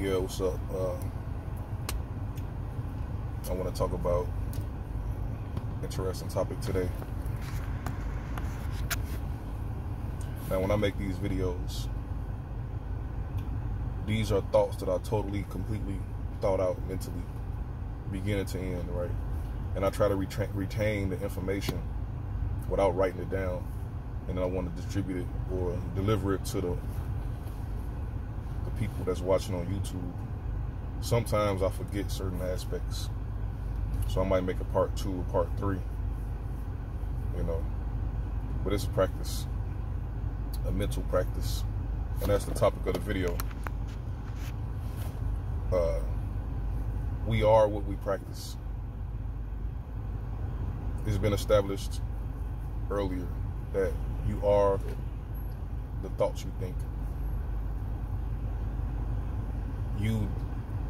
Yeah, what's up? I want to talk about an interesting topic today. Now, when I make these videos, these are thoughts that I completely thought out mentally, beginning to end, right? And I try to retain the information without writing it down, and then I want to distribute it or deliver it to the people that's watching on YouTube. Sometimes I forget certain aspects, so I might make a part 2 or part 3, but it's a practice, a mental practice, and that's the topic of the video. We are what we practice. It's been established earlier that you are the thoughts you think. You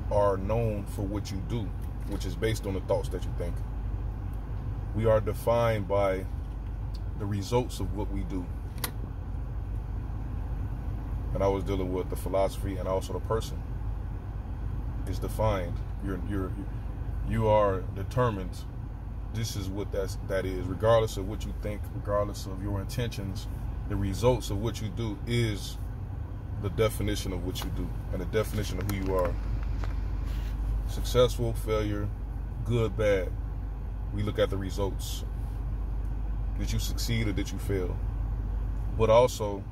are known for what you do, which is based on the thoughts that you think. We are defined by the results of what we do. And I was dealing with the philosophy and also the person. It's defined. You are determined. This is what that is. Regardless of what you think, regardless of your intentions, the results of what you do is the definition of what you do and the definition of who you are. Successful, failure, good, bad. We look at the results. Did you succeed or did you fail? But also,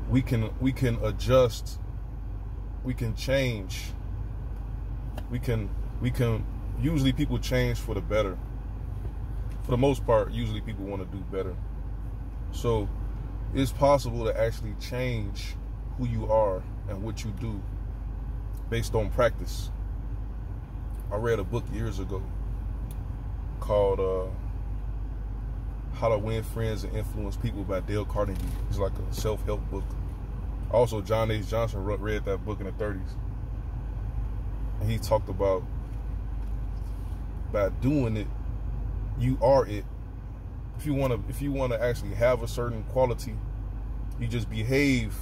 we can adjust. We can change. We can. Usually people change for the better. For the most part, usually people want to do better. So it's possible to actually change who you are and what you do based on practice. I read a book years ago called How to Win Friends and Influence People by Dale Carnegie. It's like a self-help book. Also, John H. Johnson read that book in the 30s. And he talked about, by doing it, you are it. If you want to actually have a certain quality, you just behave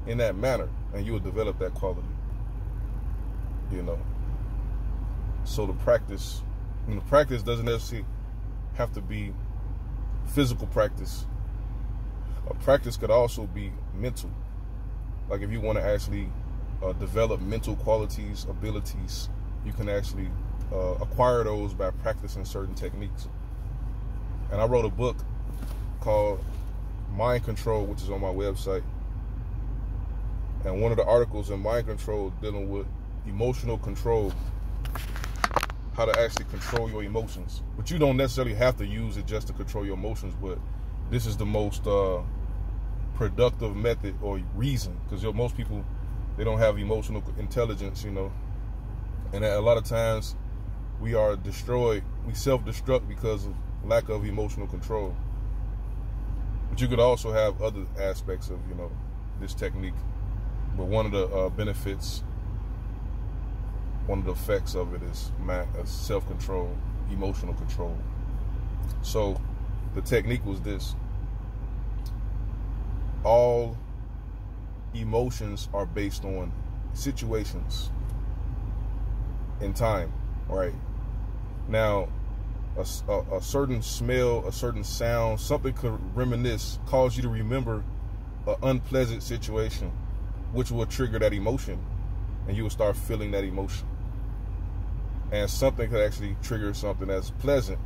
in that manner and you will develop that quality. So the practice doesn't necessarily have to be physical practice. A practice could also be mental. Like if you want to actually develop mental qualities, abilities, you can actually acquire those by practicing certain techniques. And I wrote a book called Mind Control, which is on my website. And one of the articles in Mind Control dealing with emotional control, how to actually control your emotions. But you don't necessarily have to use it just to control your emotions, but this is the most productive method or reason, because most people, they don't have emotional intelligence, and a lot of times we are destroyed, we self-destruct because of lack of emotional control. But you could also have other aspects of this technique, but one of the benefits, one of the effects of it is self-control, emotional control. So the technique was this: all emotions are based on situations in time, right? Now, a certain smell, a certain sound, something could cause you to remember an unpleasant situation, which will trigger that emotion, and you will start feeling that emotion. And something could actually trigger something that's pleasant,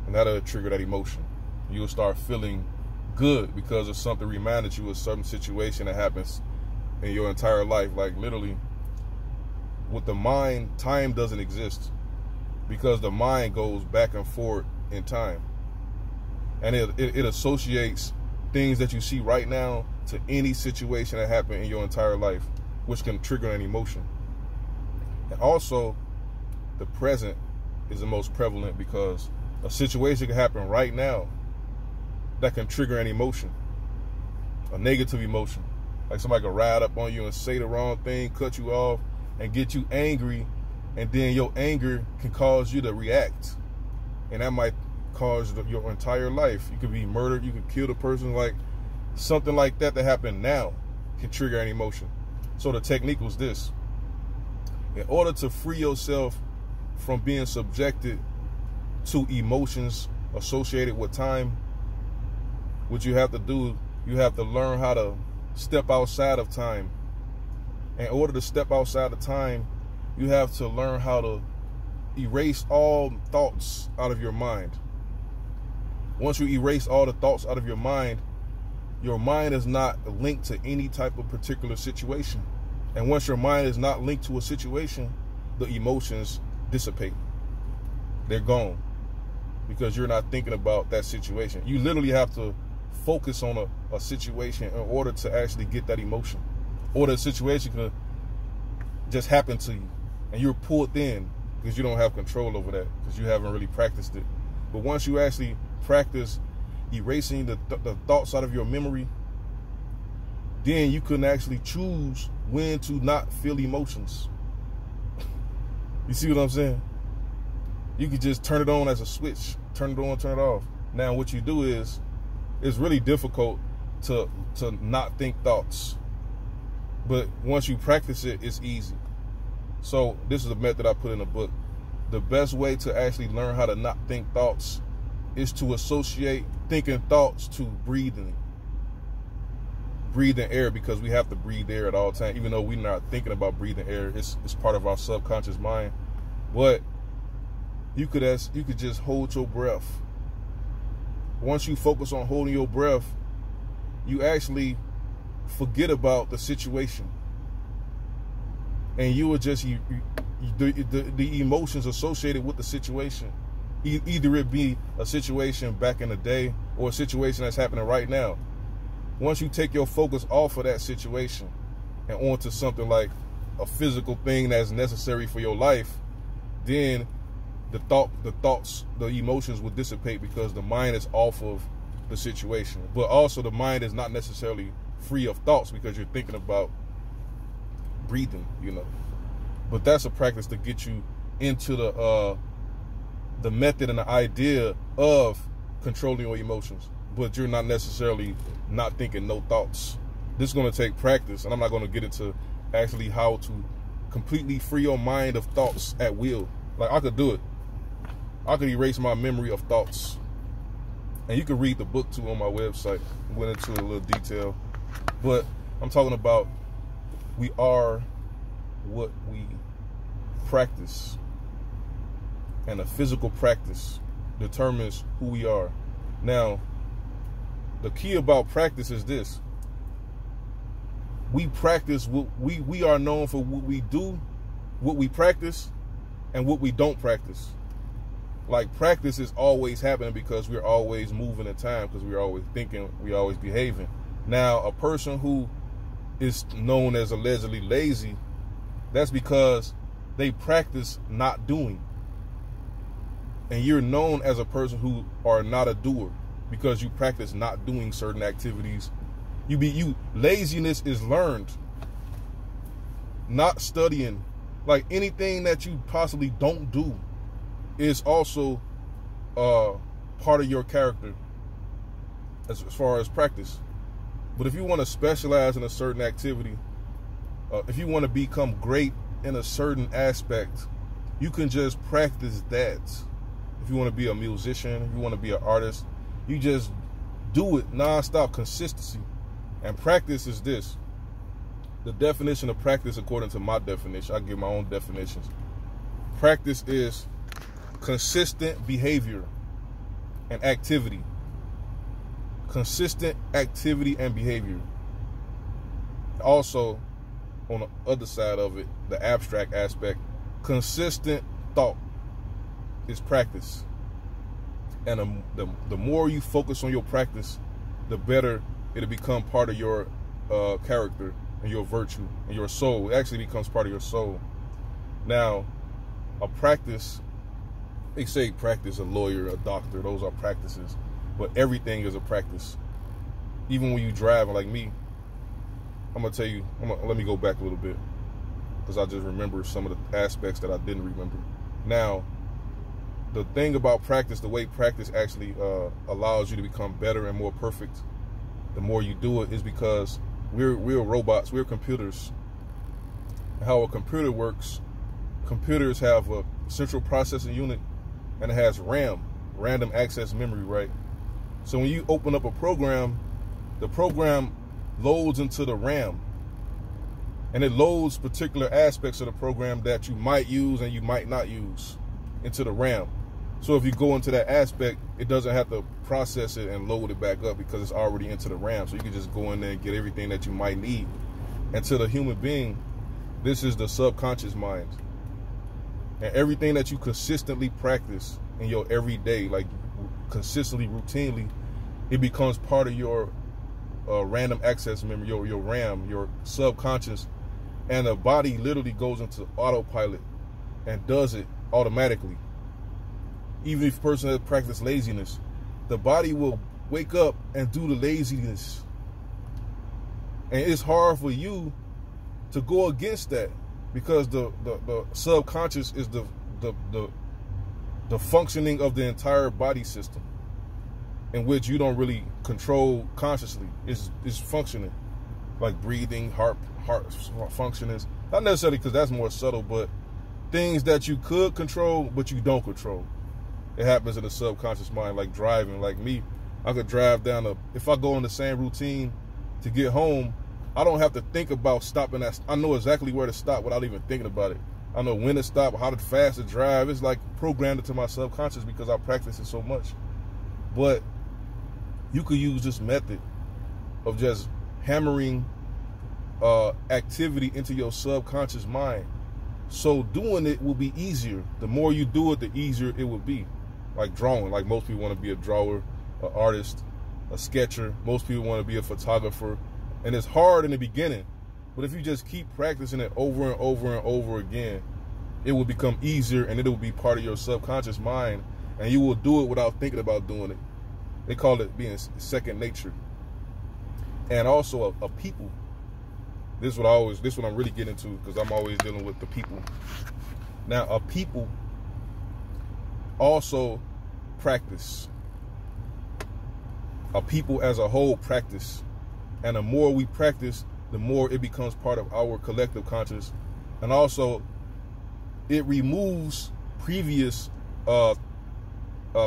and that'll trigger that emotion. You will start feeling good because of something reminded you of some situation that happens in your entire life. Like literally, with the mind, time doesn't exist, because the mind goes back and forth in time, and it associates things that you see right now to any situation that happened in your entire life, which can trigger an emotion. And also, the present is the most prevalent, because a situation can happen right now that can trigger an emotion, a negative emotion. Like somebody can ride up on you and say the wrong thing, cut you off, and get you angry, and then your anger can cause you to react, and that might cause your entire life. You could be murdered, you could kill the person. Like something like that happened now can trigger an emotion. So the technique was this. In order to free yourself from being subjected to emotions associated with time, what you have to do, you have to learn how to step outside of time. In order to step outside of time, you have to learn how to erase all thoughts out of your mind. Once you erase all the thoughts out of your mind is not linked to any type of particular situation. And once your mind is not linked to a situation, the emotions dissipate. They're gone because you're not thinking about that situation. You literally have to focus on a situation in order to actually get that emotion. Or the situation could just happen to you and you're pulled in because you don't have control over that because you haven't really practiced it. But once you actually practice erasing the thoughts out of your memory, then you can actually choose when to not feel emotions. You see what I'm saying? You could just turn it on as a switch. Turn it on, turn it off. Now what you do is, it's really difficult to not think thoughts. But once you practice it, it's easy. So this is a method I put in the book. The best way to actually learn how to not think thoughts is to associate thinking thoughts to breathing air, because we have to breathe air at all times. Even though we're not thinking about breathing air, it's part of our subconscious mind. But you could just hold your breath. Once you focus on holding your breath, you actually forget about the situation, and you will just the emotions associated with the situation. Either it be a situation back in the day or a situation that's happening right now. Once you take your focus off of that situation and onto something like a physical thing that's necessary for your life, then the emotions will dissipate because the mind is off of the situation. But also the mind is not necessarily free of thoughts because you're thinking about breathing, you know. But that's a practice to get you into the method and the idea of controlling your emotions, but you're not necessarily not thinking no thoughts. This is going to take practice, and I'm not going to get into actually how to completely free your mind of thoughts at will. Like, I could do it. I could erase my memory of thoughts. And you can read the book too on my website. I went into a little detail. But I'm talking about we are what we practice. And a physical practice determines who we are. Now, the key about practice is this. We practice what we are known for what we do, what we practice, and what we don't practice. Like, practice is always happening because we're always moving in time, because we're always thinking, we're always behaving. Now, a person who is known as allegedly lazy, that's because they practice not doing. And you're known as a person who are not a doer because you practice not doing certain activities. Laziness is learned, not studying. Like, anything that you possibly don't do is also part of your character as far as practice. But if you want to specialize in a certain activity, if you want to become great in a certain aspect, you can just practice that. If you want to be a musician, if you want to be an artist, you just do it nonstop. Consistency. And practice is this. The definition of practice, according to my definition, I give my own definitions. Practice is consistent behavior and activity. Consistent activity and behavior. Also, on the other side of it, the abstract aspect, consistent thought is practice. And the more you focus on your practice, the better it'll become part of your character and your virtue and your soul. It actually becomes part of your soul. Now, a practice, they say practice, a lawyer, a doctor, those are practices. But everything is a practice. Even when you drive, like me, I'm going to tell you, let me go back a little bit, because I just remember some of the aspects that I didn't remember. Now, the thing about practice, the way practice actually allows you to become better and more perfect, the more you do it, is because we're robots, we're computers. how a computer works, computers have a central processing unit and it has RAM, random access memory, right? So when you open up a program, the program loads into the RAM, and it loads particular aspects of the program that you might use and you might not use into the RAM. So if you go into that aspect, it doesn't have to process it and load it back up because it's already into the RAM. So you can just go in there and get everything that you might need. And to the human being, this is the subconscious mind. And everything that you consistently practice in your everyday, like consistently, routinely, it becomes part of your random access memory, your RAM, your subconscious. And the body literally goes into autopilot and does it automatically. Even if a person has practiced laziness, the body will wake up and do the laziness. And it's hard for you to go against that because the subconscious is the functioning of the entire body system, in which you don't really control consciously. It's functioning, like breathing, heart functioning. Not necessarily because that's more subtle, but things that you could control but you don't control. It happens in the subconscious mind, like driving. Like me, I could drive down if I go in the same routine to get home, I don't have to think about stopping at. I know exactly where to stop without even thinking about it. I know when to stop, how fast to drive. It's like programmed into my subconscious because I practice it so much. But you could use this method of just hammering activity into your subconscious mind. So doing it will be easier. The more you do it, the easier it will be. Like drawing, like most people want to be a drawer, an artist, a sketcher. Most people want to be a photographer. And it's hard in the beginning. But if you just keep practicing it over and over and over again, it will become easier and it will be part of your subconscious mind. And you will do it without thinking about doing it. They call it being second nature. And also a people. This is what I'm really getting into, because I'm always dealing with the people. Now, a people also practice. A people as a whole practice. And the more we practice, the more it becomes part of our collective conscious. And also, it removes previous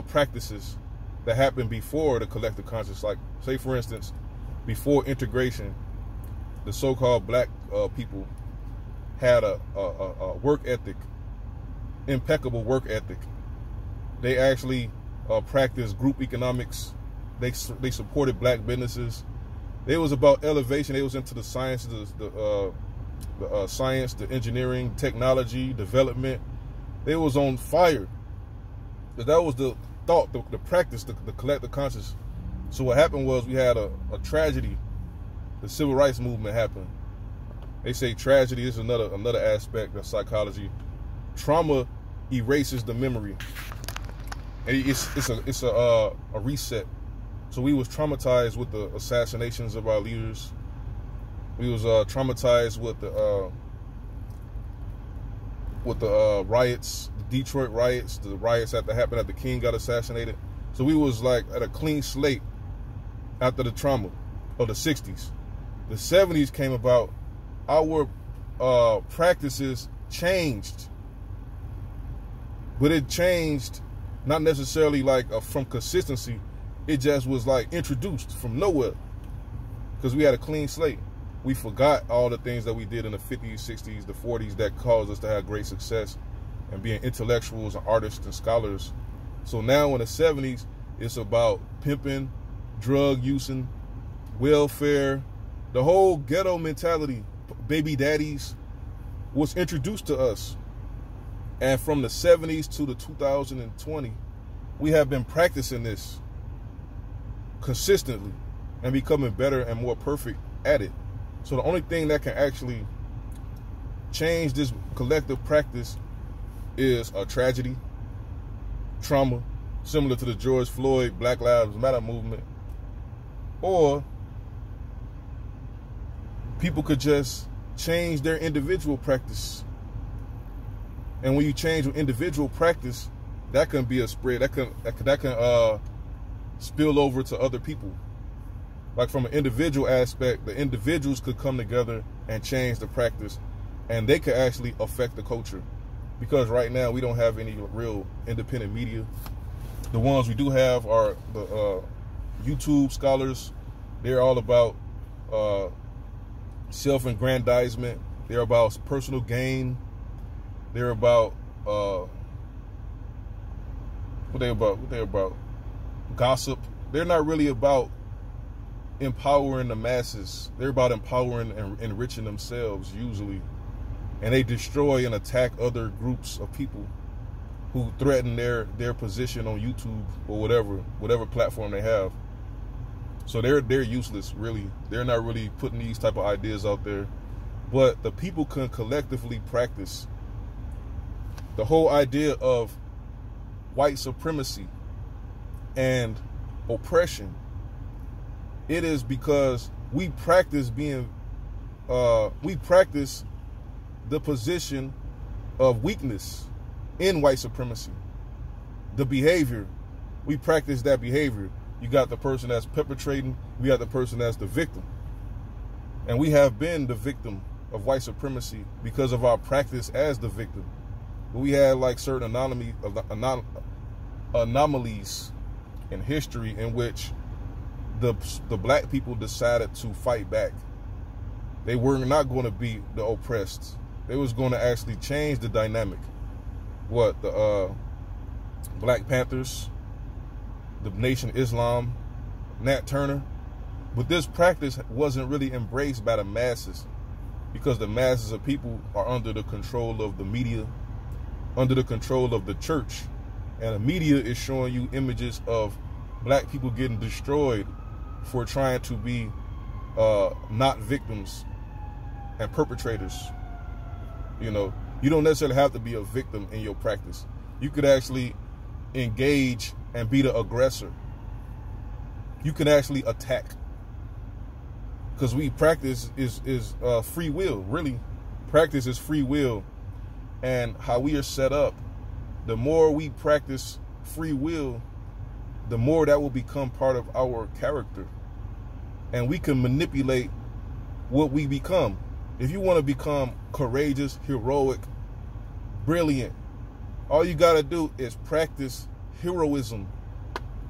practices that happened before the collective conscious. Like, say for instance, before integration, the so-called black people had a work ethic, impeccable work ethic. They actually practiced group economics. They supported black businesses. It was about elevation. They was into the sciences, the science, the engineering, technology, development. They was on fire. But that was the thought, the practice, the collective conscious. So what happened was we had a tragedy. The civil rights movement happened. They say tragedy is another aspect of psychology. Trauma erases the memory. And it's a reset. So we was traumatized with the assassinations of our leaders. We was traumatized with the riots, the Detroit riots, the riots that happened after King got assassinated. So we was like at a clean slate after the trauma of the 60s. The 70s came about. Our practices changed. But it changed not necessarily like from consistency. It just was like introduced from nowhere because we had a clean slate. We forgot all the things that we did in the 50s, 60s, the 40s that caused us to have great success and being intellectuals and artists and scholars. So now in the 70s, it's about pimping, drug using, welfare, the whole ghetto mentality, baby daddies was introduced to us. And from the 70s to the 2020, we have been practicing this consistently and becoming better and more perfect at it. So the only thing that can actually change this collective practice is a tragedy, trauma, similar to the George Floyd, Black Lives Matter movement, or people could just change their individual practice. And when you change your individual practice, that can be a spread. That can spill over to other people. Like from an individual aspect, the individuals could come together and change the practice. and they could actually affect the culture. Because right now we don't have any real independent media. The ones we do have are the YouTube scholars. They're all about self-aggrandizement. They're about personal gain. They're about what they about gossip. They're not really about empowering the masses. They're about empowering and enriching themselves usually. And they destroy and attack other groups of people who threaten their position on YouTube or whatever platform they have. So they're useless, really. They're not really putting these type of ideas out there. But the people can collectively practice the whole idea of white supremacy and oppression. It is because we practice the position of weakness in white supremacy. The behavior, we practice that behavior. You got the person that's perpetrating, we got the person that's the victim. And we have been the victim of white supremacy because of our practice as the victim. But we had like certain anomalies in history in which the black people decided to fight back. They were not going to be the oppressed. They was going to actually change the dynamic. What, the Black Panthers, the Nation of Islam, Nat Turner. But this practice wasn't really embraced by the masses because the masses of people are under the control of the media, under the control of the church. And the media is showing you images of black people getting destroyed for trying to be not victims and perpetrators. You know, you don't necessarily have to be a victim in your practice. You could actually engage and be the aggressor. You can actually attack. Because we practice is free will, really. Practice is free will. And how we are set up, the more we practice free will, the more that will become part of our character. And we can manipulate what we become. If you want to become courageous, heroic, brilliant, all you got to do is practice heroism,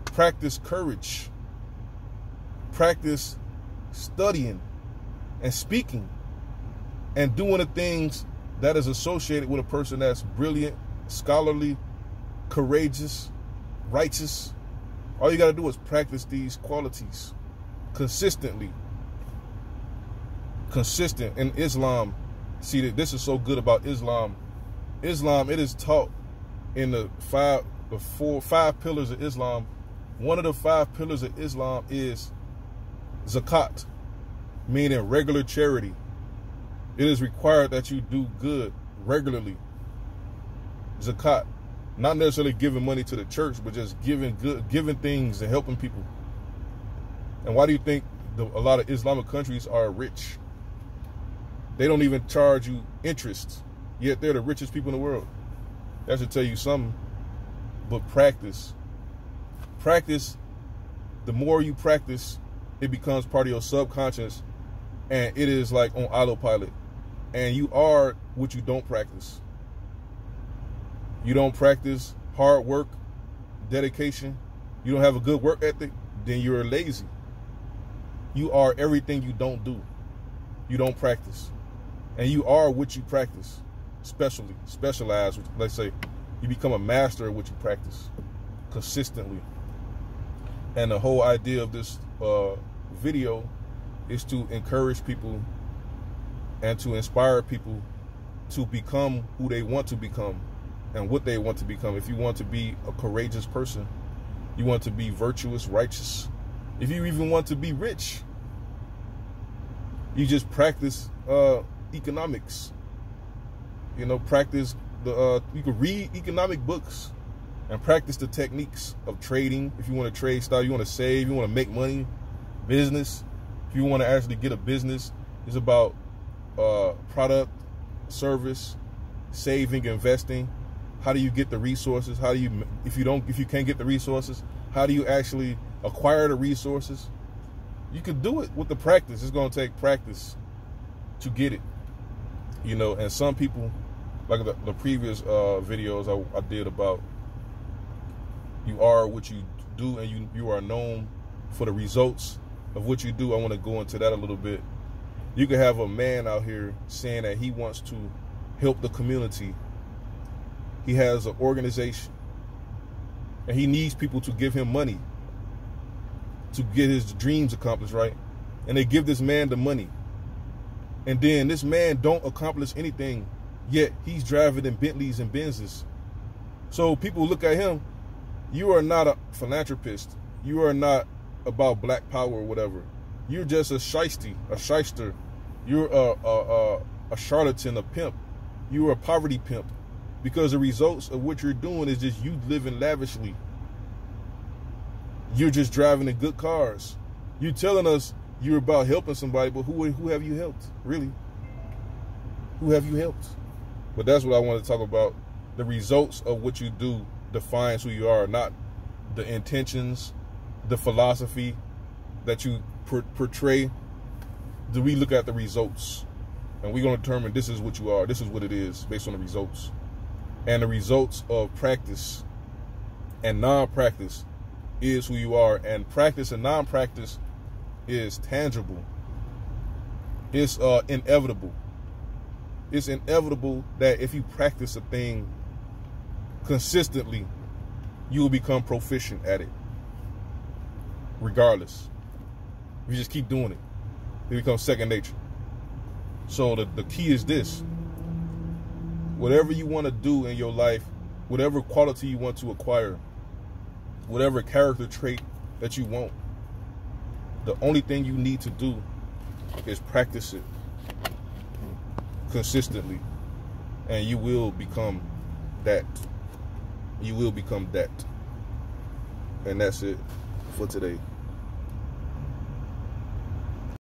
practice courage, practice studying and speaking and doing the things that is associated with a person that's brilliant, scholarly, courageous, righteous. All you got to do is practice these qualities consistently. Consistent in Islam. See, that this is so good about Islam. Islam, it is taught in the five pillars of Islam. One of the 5 pillars of Islam is zakat, meaning regular charity. It is required that you do good regularly. Zakat, not necessarily giving money to the church, but just giving things and helping people. And why do you think a lot of Islamic countries are rich? They don't even charge you interest, yet they're the richest people in the world. That should tell you something. But practice. Practice, the more you practice, it becomes part of your subconscious, and it is like on autopilot. And you are what you don't practice. You don't practice hard work, dedication. You don't have a good work ethic, then you're lazy. You are everything you don't do. You don't practice. And you are what you practice. Specialize, let's say. You become a master of what you practice consistently. And the whole idea of this video is to encourage people and to inspire people to become who they want to become and what they want to become. If you want to be a courageous person, you want to be virtuous, righteous, if you even want to be rich, you just practice economics. You know, practice you can read economic books and practice the techniques of trading. If you want to trade style, you want to save, you want to make money, business. If you want to actually get a business, it's about product, service, saving, investing. How do you get the resources? How do you, if you can't get the resources, how do you actually acquire the resources? You can do it with the practice. It's going to take practice to get it. You know, and some people, like the previous videos I did about you are what you do, and you are known for the results of what you do. I want to go into that a little bit. You could have a man out here saying that he wants to help the community. He has an organization, and he needs people to give him money to get his dreams accomplished, right? And they give this man the money. And then this man don't accomplish anything, yet he's driving in Bentleys and Benzes. So people look at him. You are not a philanthropist. You are not about black power or whatever. You're just a shyster. You're a charlatan, a pimp. You're a poverty pimp, because the results of what you're doing is just you living lavishly. You're just driving in good cars. You're telling us you're about helping somebody, but who have you helped? Really? Who have you helped? But that's what I want to talk about. The results of what you do defines who you are, not the intentions, the philosophy that you portray. Do we look at the results? And we're going to determine this is what you are. This is what it is based on the results. And the results of practice and non-practice is who you are. And practice and non-practice is tangible. It's inevitable. It's inevitable that if you practice a thing consistently, you will become proficient at it. Regardless. You just keep doing it. It becomes second nature. So the key is this. Whatever you want to do in your life, whatever quality you want to acquire, whatever character trait that you want, the only thing you need to do is practice it consistently, and you will become that. You will become that. And that's it for today.